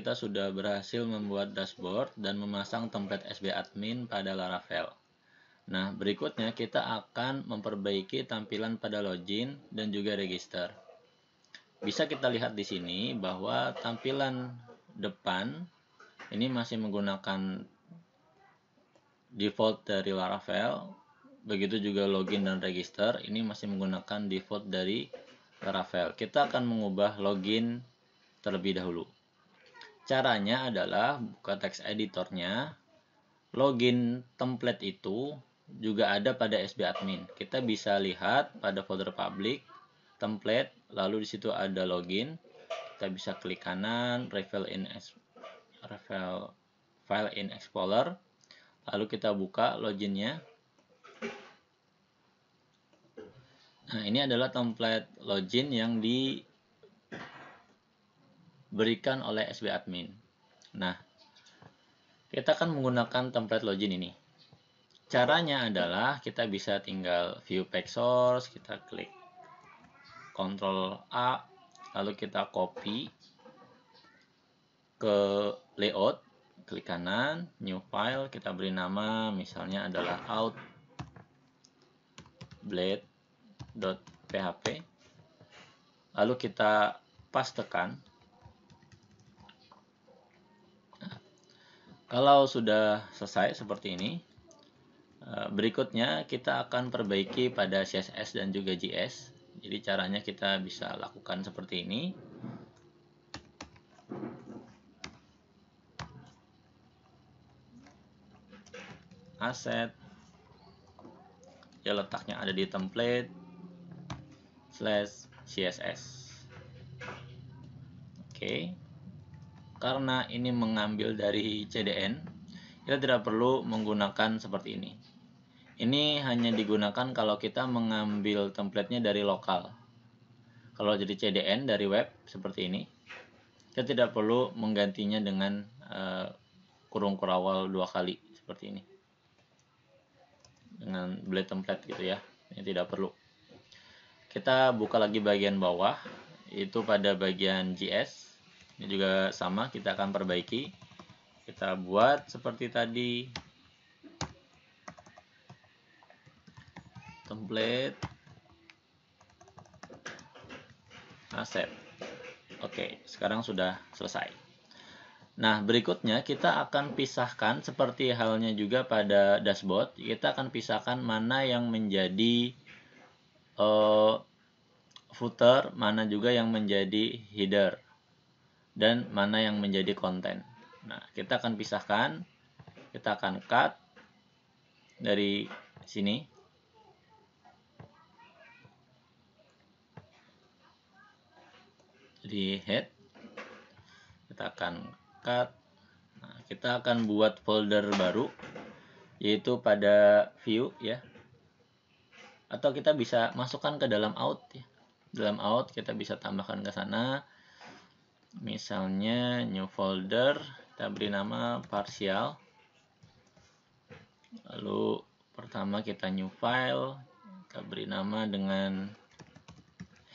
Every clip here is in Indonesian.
kita sudah berhasil membuat dashboard dan memasang template SB Admin pada Laravel. Nah, berikutnya kita akan memperbaiki tampilan pada login dan juga register. Bisa kita lihat di sini bahwa tampilan depan ini masih menggunakan default dari Laravel. Begitu juga login dan register ini masih menggunakan default dari Laravel. Kita akan mengubah login terlebih dahulu. Caranya adalah buka text editornya. Login template itu juga ada pada SB Admin. Kita bisa lihat pada folder public, template, lalu di situ ada login. Kita bisa klik kanan, file in Explorer. Lalu kita buka loginnya. Nah, ini adalah template login yang diberikan oleh SB Admin. Nah, kita akan menggunakan template login ini. Caranya adalah kita bisa tinggal view page source, kita klik Ctrl A, lalu kita copy ke layout, klik kanan, new file, kita beri nama misalnya adalah out.blade.php, lalu kita pastekan. Nah, kalau sudah selesai seperti ini, berikutnya kita akan perbaiki pada CSS dan juga JS. Jadi caranya kita bisa lakukan seperti ini. Asset, ya letaknya ada di template /CSS. Oke. Karena ini mengambil dari CDN, kita tidak perlu menggunakan seperti ini. Ini hanya digunakan kalau kita mengambil templatenya dari lokal. Kalau jadi CDN dari web seperti ini, kita tidak perlu menggantinya dengan kurung kurawal 2 kali seperti ini. Dengan blade template gitu ya. Ini tidak perlu. Kita buka lagi bagian bawah, itu pada bagian JS. Ini juga sama, kita akan perbaiki. Kita buat seperti tadi. Template asset. Oke, sekarang sudah selesai. Nah, berikutnya kita akan pisahkan seperti halnya juga pada dashboard. Kita akan pisahkan mana yang menjadi footer, mana juga yang menjadi header, dan mana yang menjadi konten. Nah, kita akan pisahkan. Kita akan cut dari sini. Di head, kita akan cut. Nah, kita akan buat folder baru, yaitu pada view ya. Atau kita bisa masukkan ke dalam out ya. Dalam out kita bisa tambahkan ke sana. Misalnya new folder, kita beri nama partial. Lalu pertama kita new file, kita beri nama dengan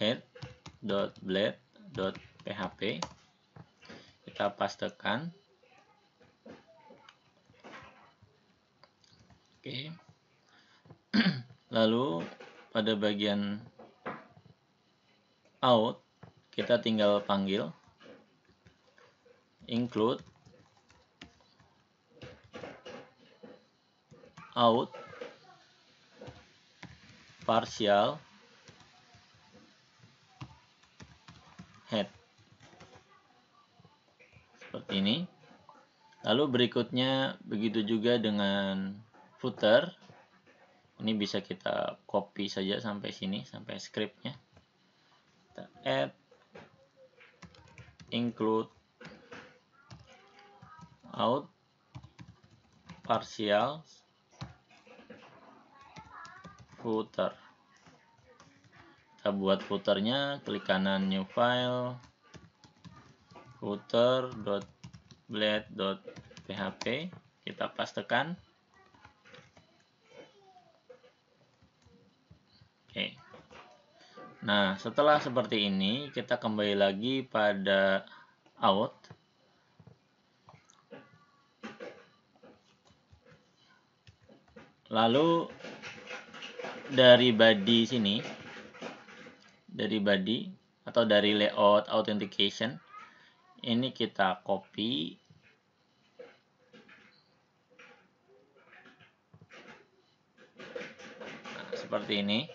head.blade.php. Kita pastekan. Oke. Lalu pada bagian out kita tinggal panggil include out partial head seperti ini. Lalu berikutnya begitu juga dengan footer. Ini bisa kita copy saja sampai sini, sampai scriptnya. Kita add include out partial footer. Kita buat footernya, klik kanan new file, footer.blade.php, kita pastekan. Oke. Nah, setelah seperti ini, kita kembali lagi pada out. Lalu dari body sini, dari body atau dari layout authentication, ini kita copy. Nah, seperti ini.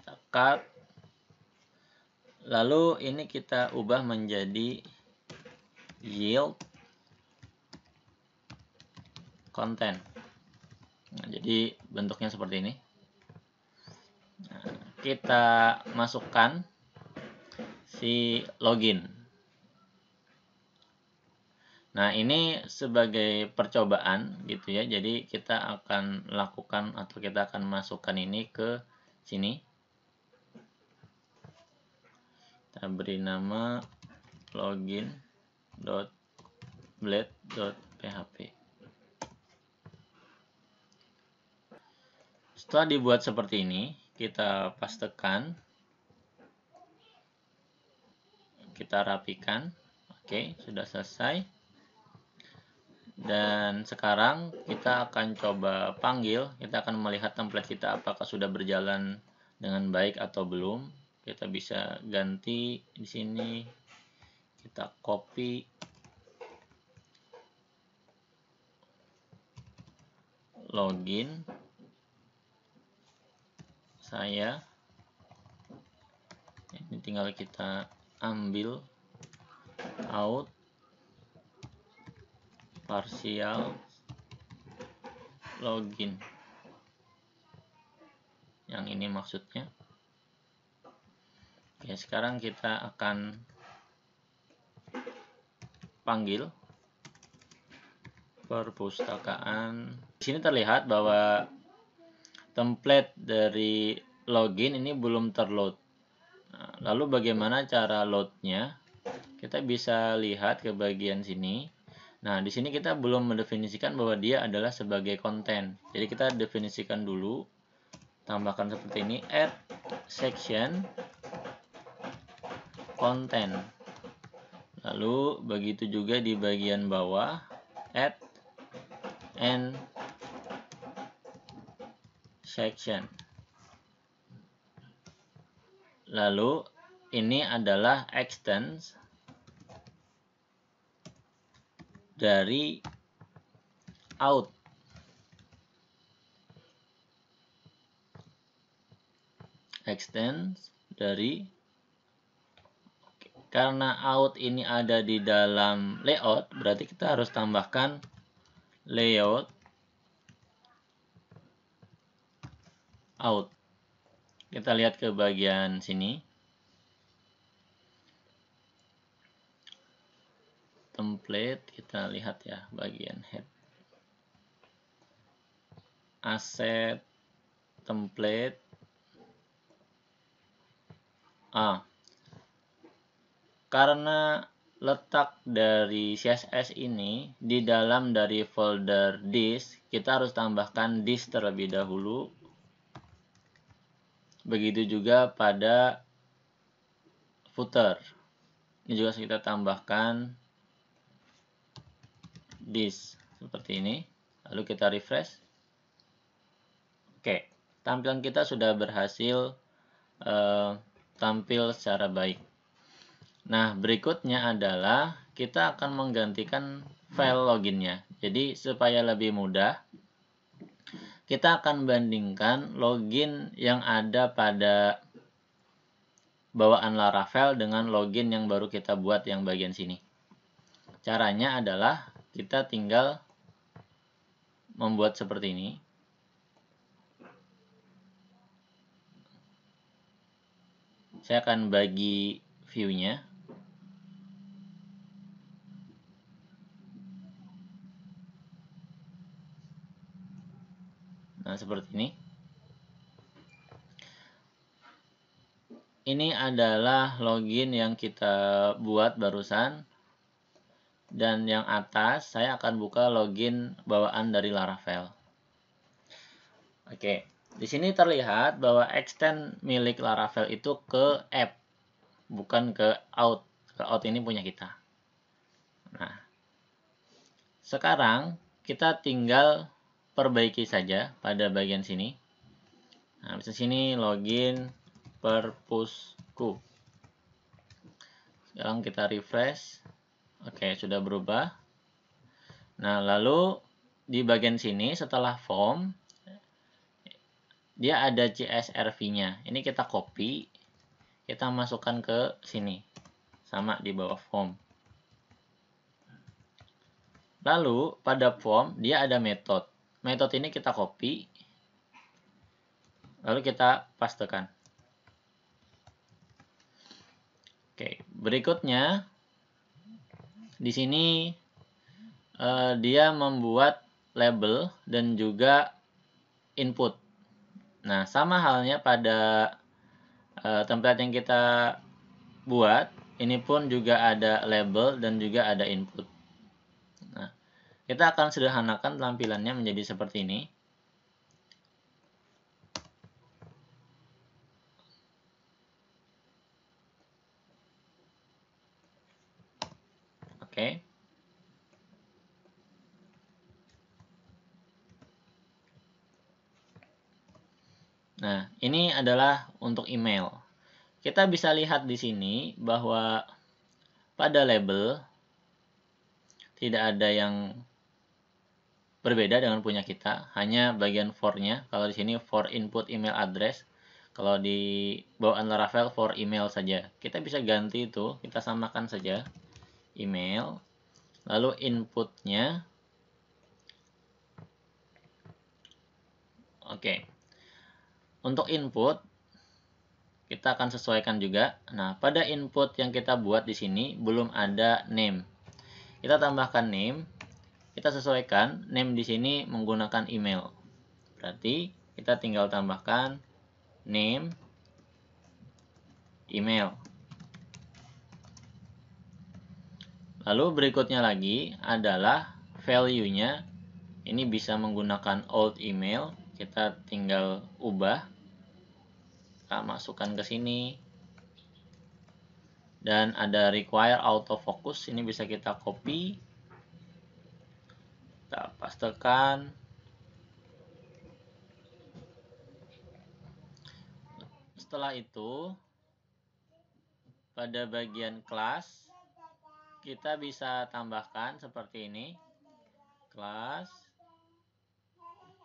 Kita cut. Lalu ini kita ubah menjadi yield content. Nah, jadi bentuknya seperti ini. Nah, kita masukkan si login. Nah, ini sebagai percobaan gitu ya. Jadi kita akan lakukan atau kita akan masukkan ini ke sini. Kita beri nama login.blade.php. Setelah dibuat seperti ini, kita pastekan, kita rapikan. Oke, sudah selesai. Dan sekarang kita akan coba panggil, kita akan melihat template kita apakah sudah berjalan dengan baik atau belum. Kita bisa ganti di sini, kita copy login saya, ini tinggal kita ambil out partial login, yang ini maksudnya. Oke, sekarang kita akan panggil perpustakaan. Di sini terlihat bahwa template dari login ini belum terload. Nah, lalu bagaimana cara loadnya? Kita bisa lihat ke bagian sini. Nah, di sini kita belum mendefinisikan bahwa dia adalah sebagai konten. Jadi kita definisikan dulu, tambahkan seperti ini, add section content. Lalu begitu juga di bagian bawah, add and section. Lalu ini adalah extends dari out. Extends dari, karena out ini ada di dalam layout, berarti kita harus tambahkan layout out. Kita lihat ke bagian sini, template, kita lihat ya bagian head, asset, template. Karena letak dari CSS ini di dalam dari folder disk, kita harus tambahkan disk terlebih dahulu. Begitu juga pada footer. Ini juga kita tambahkan disk seperti ini. Lalu kita refresh. Oke, tampilan kita sudah berhasil tampil secara baik. Nah, berikutnya adalah kita akan menggantikan file loginnya. Jadi supaya lebih mudah, kita akan bandingkan login yang ada pada bawaan Laravel dengan login yang baru kita buat yang bagian sini. Caranya adalah kita tinggal membuat seperti ini. Saya akan bagi view-nya. Nah, seperti ini. Ini adalah login yang kita buat barusan. Dan yang atas, saya akan buka login bawaan dari Laravel. Oke, di sini terlihat bahwa extend milik Laravel itu ke app, bukan ke out. Ke out ini punya kita. Nah, Sekarang kita tinggal perbaiki saja pada bagian sini. Nah, di sini login perpusku. Sekarang kita refresh. Oke, sudah berubah. Nah, lalu di bagian sini setelah form dia ada CSRV-nya. Ini kita copy, kita masukkan ke sini. Sama di bawah form. Lalu pada form dia ada metode. Metode ini kita copy, lalu kita pastekan. Oke, berikutnya di sini dia membuat label dan juga input. Nah, sama halnya pada template yang kita buat, ini pun juga ada label dan juga ada input. Nah, kita akan sederhanakan tampilannya menjadi seperti ini. Oke. Nah, ini adalah untuk email. Kita bisa lihat di sini bahwa pada label tidak ada yang berbeda dengan punya kita, hanya bagian for-nya. Kalau di sini for input email address, kalau di bawaan Laravel for email saja. Kita bisa ganti itu, kita samakan saja email, lalu inputnya. Oke. Untuk input kita akan sesuaikan juga. Nah, pada input yang kita buat di sini belum ada name. Kita tambahkan name, kita sesuaikan name di sini menggunakan email. Berarti kita tinggal tambahkan name email. Lalu berikutnya lagi adalah value-nya. Ini bisa menggunakan old email. Kita tinggal ubah. Kita masukkan ke sini. Dan ada require autofocus. Ini bisa kita copy. Kita pastekan. Setelah itu, pada bagian kelas, kita bisa tambahkan seperti ini. Kelas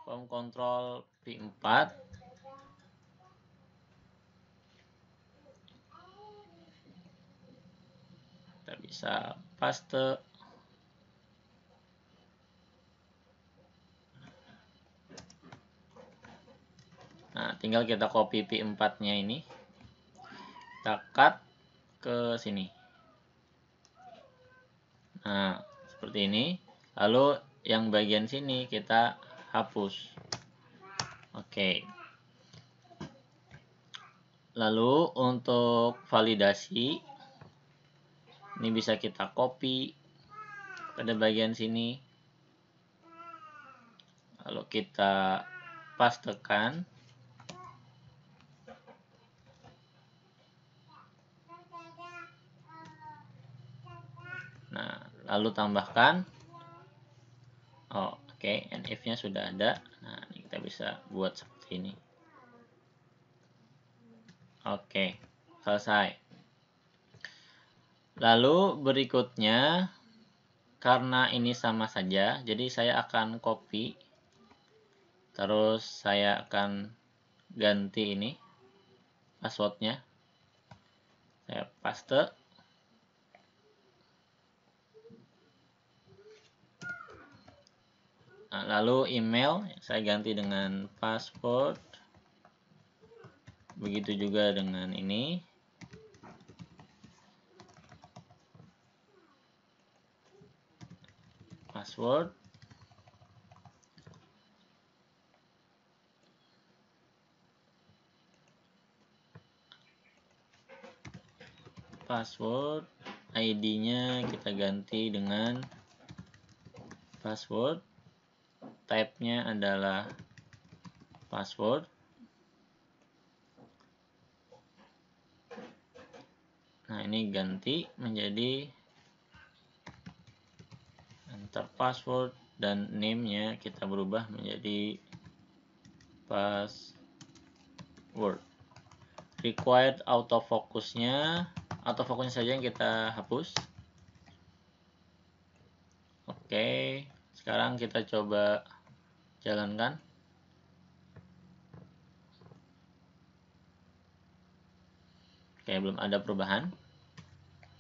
form control P4. Kita bisa paste. Nah, tinggal kita copy P4-nya ini. Kita cut ke sini. Nah, seperti ini. Lalu yang bagian sini kita hapus. Oke. Lalu untuk validasi, ini bisa kita copy pada bagian sini. Lalu kita pastekan. Nah, lalu tambahkan. Oh, oke, and if-nya sudah ada. Nah, ini kita bisa buat seperti ini. Oke, selesai. Lalu berikutnya, karena ini sama saja, jadi saya akan copy. Terus saya akan ganti ini passwordnya. Saya paste. Nah, lalu email saya ganti dengan password. Begitu juga dengan ini. Password. Password. ID-nya kita ganti dengan password. Type-nya adalah password. Nah, ini ganti menjadi enter password, dan name-nya kita berubah menjadi password. Required autofocusnya saja yang kita hapus. Oke, sekarang kita coba jalankan. Oke, belum ada perubahan.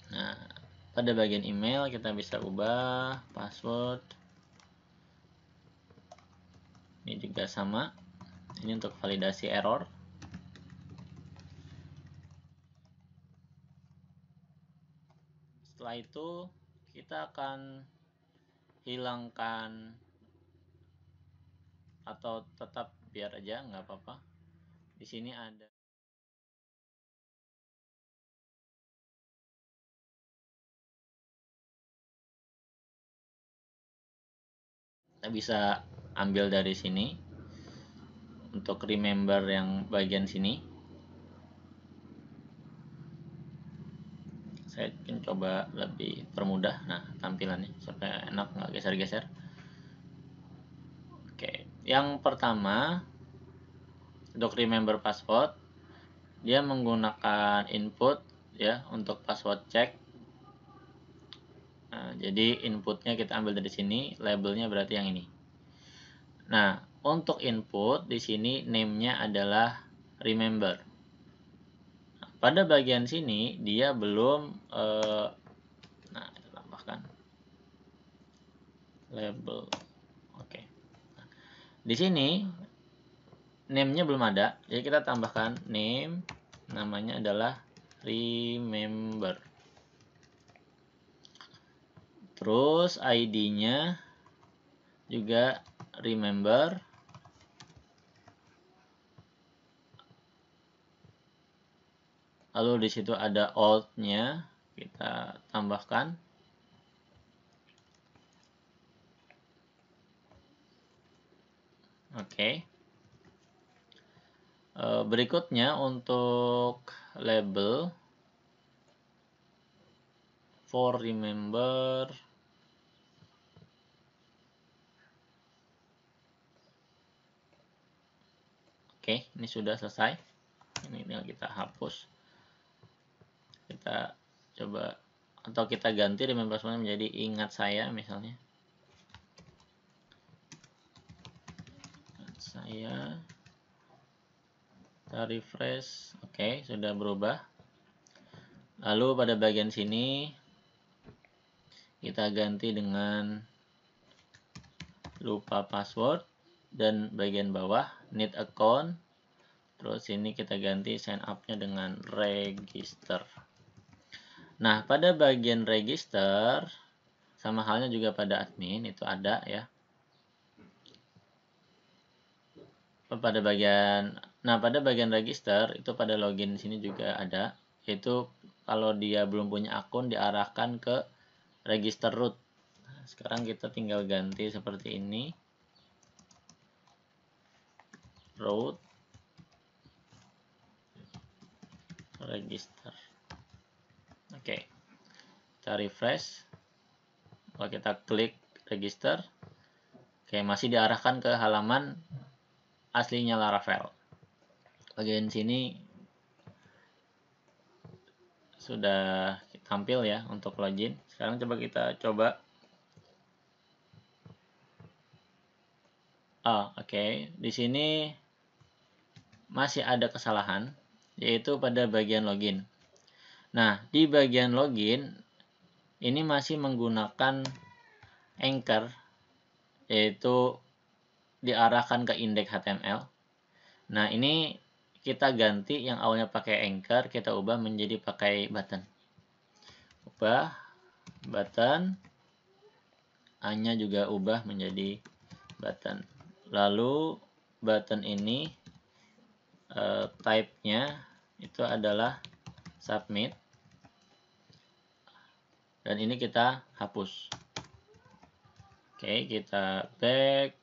Nah, pada bagian email kita bisa ubah password. Ini juga sama. Ini untuk validasi error. Setelah itu kita akan hilangkan, atau tetap biar aja nggak apa-apa. Di sini ada kita bisa ambil dari sini untuk remember yang bagian sini. Saya akan coba lebih permudah tampilannya supaya enak, nggak geser-geser. Oke, yang pertama untuk remember password, dia menggunakan input ya untuk password check. Nah, jadi inputnya kita ambil dari sini, labelnya berarti yang ini. Nah, untuk input di sini name-nya adalah remember. Nah, pada bagian sini dia belum kita tambahkan label. Oke. Nah, di sini name-nya belum ada, jadi kita tambahkan name, namanya adalah remember. Terus ID-nya juga remember. Lalu di situ ada old-nya, kita tambahkan. Oke. Berikutnya untuk label for remember, oke, ini sudah selesai. Ini tinggal kita hapus. Kita coba, atau kita ganti remember menjadi ingat saya misalnya. Ingat saya. Kita refresh. Oke, sudah berubah. Lalu pada bagian sini kita ganti dengan lupa password, dan bagian bawah need account. Terus ini kita ganti sign up-nya dengan register. Nah, pada bagian register sama halnya juga pada admin itu ada ya. Pada bagian register itu pada login sini juga ada, yaitu kalau dia belum punya akun diarahkan ke register root. Nah, sekarang kita tinggal ganti seperti ini, root register. Oke, kita refresh. Kalau kita klik register, oke, masih diarahkan ke halaman aslinya Laravel. Bagian sini sudah tampil ya untuk login. Sekarang coba kita coba. Oke. Di sini masih ada kesalahan, yaitu pada bagian login. Nah, di bagian login ini masih menggunakan anchor, yaitu diarahkan ke index HTML. Nah, ini kita ganti yang awalnya pakai anchor, kita ubah menjadi pakai button. Ubah button, A-nya juga ubah menjadi button. Lalu button ini type-nya itu adalah submit, dan ini kita hapus. Oke, kita back,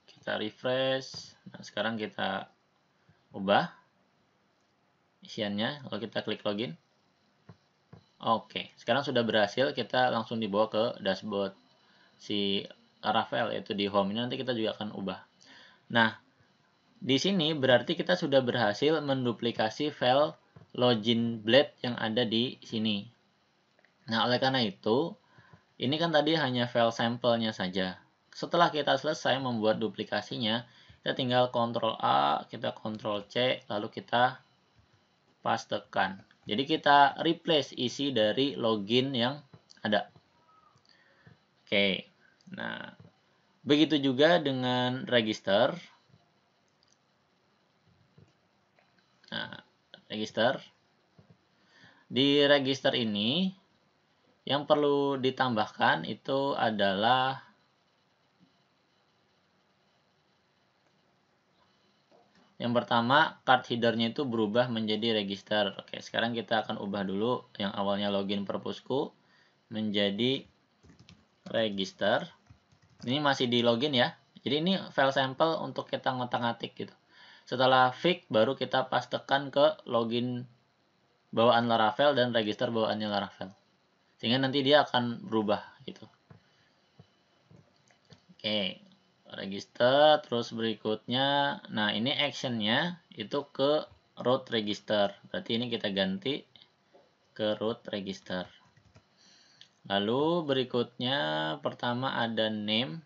kita refresh. Nah, sekarang kita ubah isiannya, lalu kita klik login. Oke, sekarang sudah berhasil, kita langsung dibawa ke dashboard. si Laravel, yaitu di home. Ini nanti kita juga akan ubah. Nah, di sini berarti kita sudah berhasil menduplikasi file login blade yang ada di sini. Nah, oleh karena itu, ini kan tadi hanya file sampelnya saja. Setelah kita selesai membuat duplikasinya, kita tinggal Ctrl A, kita Ctrl C, lalu kita pastekan. Jadi kita replace isi dari login yang ada. Oke, nah begitu juga dengan register. Nah, register. Di register ini yang perlu ditambahkan itu adalah yang pertama, card header-nya itu berubah menjadi register. Oke, sekarang kita akan ubah dulu yang awalnya login purpose-ku menjadi register. Ini masih di login ya. Jadi ini file sampel untuk kita ngotak-ngatik gitu. Setelah fix baru kita pastekan ke login bawaan Laravel dan register bawaannya Laravel. Sehingga nanti dia akan berubah gitu. Oke, register, terus berikutnya, nah ini actionnya itu ke root register. Berarti ini kita ganti ke root register. Lalu berikutnya pertama ada name,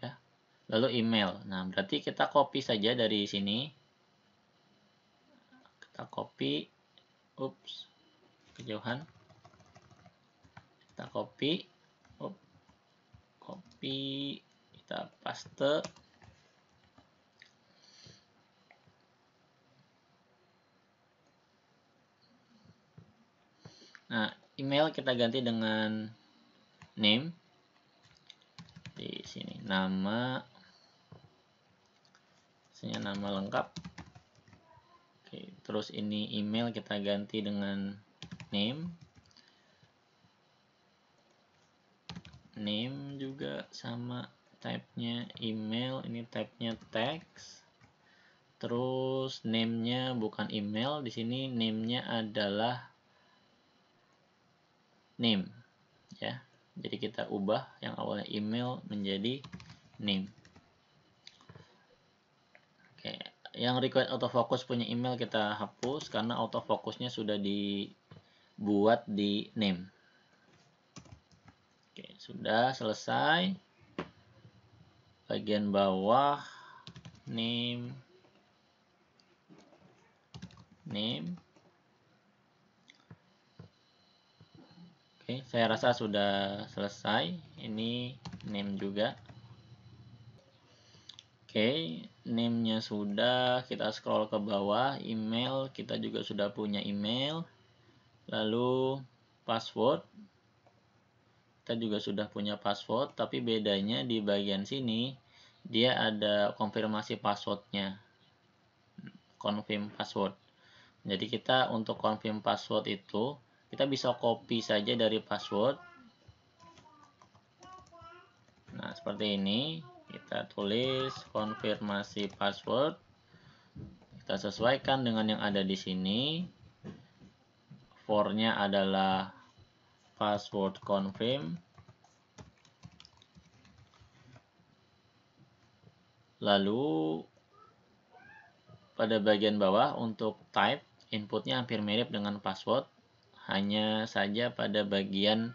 ya. Lalu email. Nah berarti kita copy saja dari sini. Kita copy, kejauhan. Kita copy, kita paste. Nah, email kita ganti dengan name. Di sini nama, misalnya nama lengkap. Oke, terus ini email kita ganti dengan name. Name juga sama type-nya email, ini type-nya text. Terus name-nya bukan email, di sini name-nya adalah name, ya. Jadi kita ubah yang awalnya email menjadi name. Oke, yang require autofocus punya email kita hapus karena autofocusnya sudah dibuat di name. Oke, sudah selesai. Bagian bawah name. Oke, saya rasa sudah selesai. Ini name juga. Oke, name-nya sudah. Kita scroll ke bawah. Email, kita juga sudah punya email. Lalu password, kita juga sudah punya password. Tapi bedanya di bagian sini, dia ada konfirmasi passwordnya. Confirm password. Jadi kita untuk confirm password itu, kita bisa copy saja dari password. Nah, seperti ini. Kita tulis konfirmasi password. Kita sesuaikan dengan yang ada di sini. For-nya adalah password confirm. Lalu pada bagian bawah untuk type, inputnya hampir mirip dengan password. Hanya saja pada bagian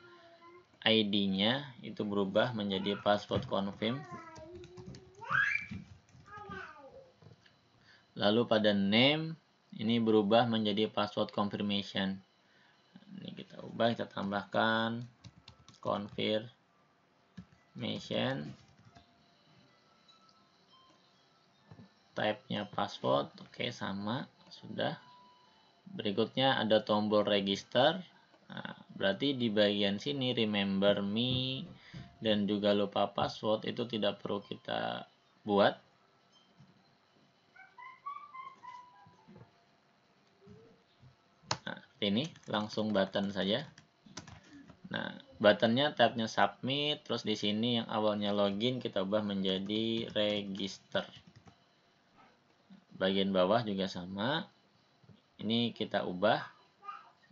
ID-nya itu berubah menjadi password confirm. Lalu pada name ini berubah menjadi password confirmation. Ini kita ubah, kita tambahkan confirmation. Type-nya password, oke, sama, sudah. Berikutnya ada tombol register. Nah, berarti di bagian sini remember me dan juga lupa password itu tidak perlu kita buat. Nah, ini langsung button saja. Nah, buttonnya tabnya submit, terus di sini yang awalnya login kita ubah menjadi register. Bagian bawah juga sama. Ini kita ubah.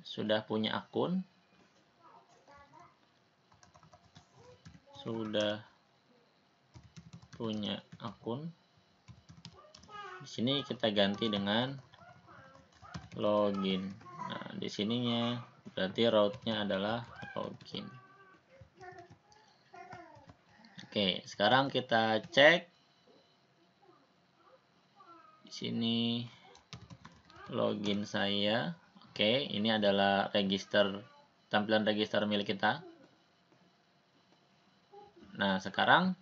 Sudah punya akun. sudah punya akun. Di sini kita ganti dengan login. Nah, di sininya berarti route-nya adalah login. Oke, sekarang kita cek. Di sini login saya. Oke, ini adalah tampilan register milik kita. Nah, sekarang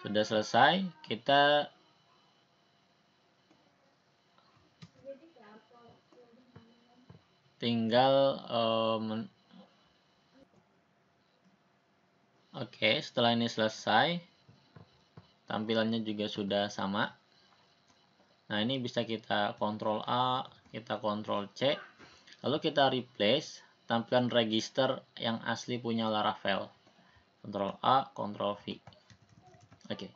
sudah selesai. Kita tinggal oke, setelah ini selesai, tampilannya juga sudah sama. Nah, ini bisa kita Ctrl A, kita Ctrl C, lalu kita replace tampilan register yang asli punya Laravel. Ctrl A, Ctrl V. Oke.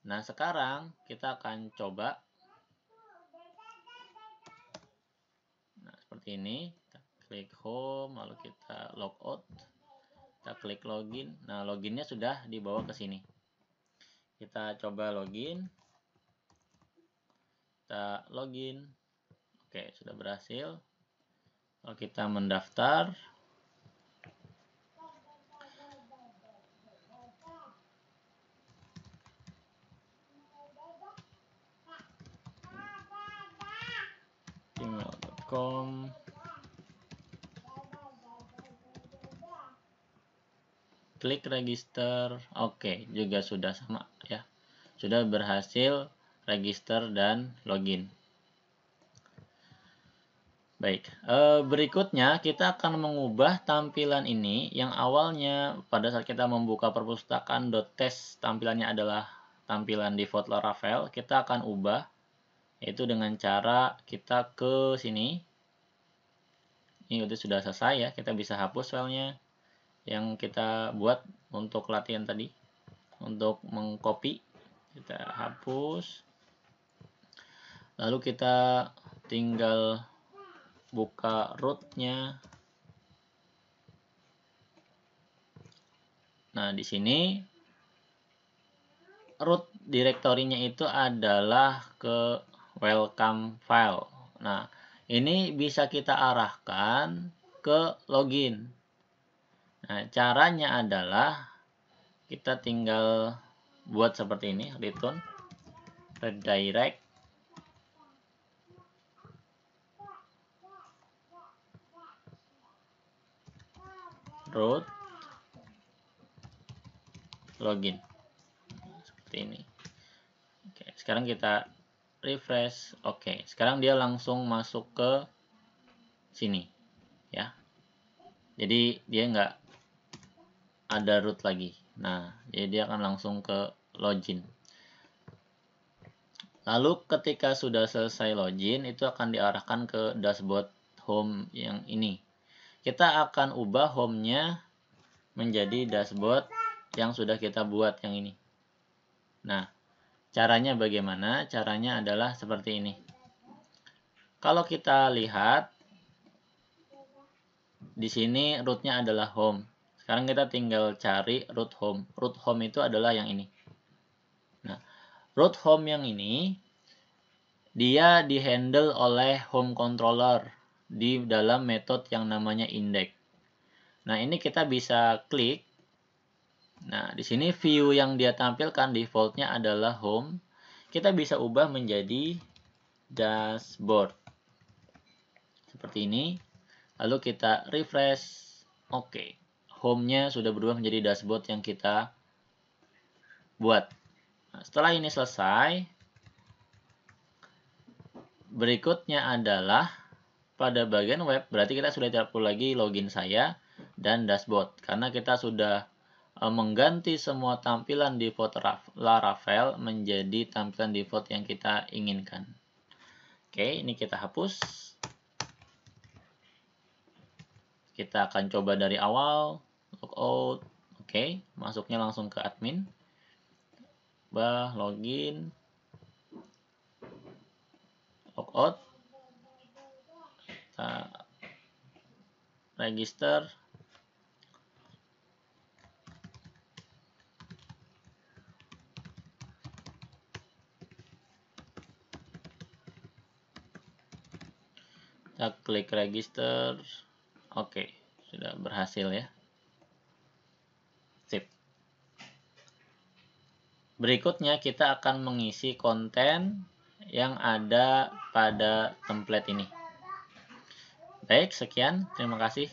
Nah, sekarang kita akan coba. Nah, seperti ini. Kita klik home, lalu kita logout. Kita klik login. Nah, loginnya sudah dibawa ke sini. Kita coba login. Kita login. Oke, sudah berhasil. Kalau kita mendaftar, gmail.com, klik register. Oke, juga sudah sama ya. Sudah berhasil register dan login. Baik, berikutnya kita akan mengubah tampilan ini yang awalnya pada saat kita membuka perpustakaan.test tampilannya adalah tampilan default Laravel. Kita akan ubah yaitu dengan cara kita ke sini. Ini sudah selesai ya, kita bisa hapus filenya yang kita buat untuk latihan tadi. Untuk mengcopy, kita hapus. Lalu kita tinggal buka root-nya. Nah, di sini root direktorinya itu adalah ke welcome file. Nah, ini bisa kita arahkan ke login. Nah, caranya adalah kita tinggal buat seperti ini, return redirect root login. Seperti ini. Oke, sekarang kita refresh. Oke, sekarang dia langsung masuk ke sini ya. Jadi dia nggak ada root lagi. Nah, jadi dia akan langsung ke login. Lalu ketika sudah selesai login, itu akan diarahkan ke dashboard home yang ini. Kita akan ubah home-nya menjadi dashboard yang sudah kita buat yang ini. Nah, caranya bagaimana? Caranya adalah seperti ini. Kalau kita lihat, di sini root-nya adalah home. Sekarang kita tinggal cari root home. Root home itu adalah yang ini. Nah, root home yang ini, dia dihandle oleh home controller di dalam metode yang namanya index. Nah, ini kita bisa klik. Nah, di sini view yang dia tampilkan defaultnya adalah home. Kita bisa ubah menjadi dashboard. Seperti ini. Lalu kita refresh. Oke. Home-nya sudah berubah menjadi dashboard yang kita buat. Nah, setelah ini selesai, berikutnya adalah pada bagian web, berarti kita sudah tidak perlu lagi login saya dan dashboard. Karena kita sudah mengganti semua tampilan default Laravel menjadi tampilan default yang kita inginkan. Oke, ini kita hapus. Kita akan coba dari awal. Logout. Oke, masuknya langsung ke admin. Login. Logout. Kita register. klik register. Oke, sudah berhasil ya. Sip. Berikutnya kita akan mengisi konten yang ada pada template ini. Baik, sekian. Terima kasih.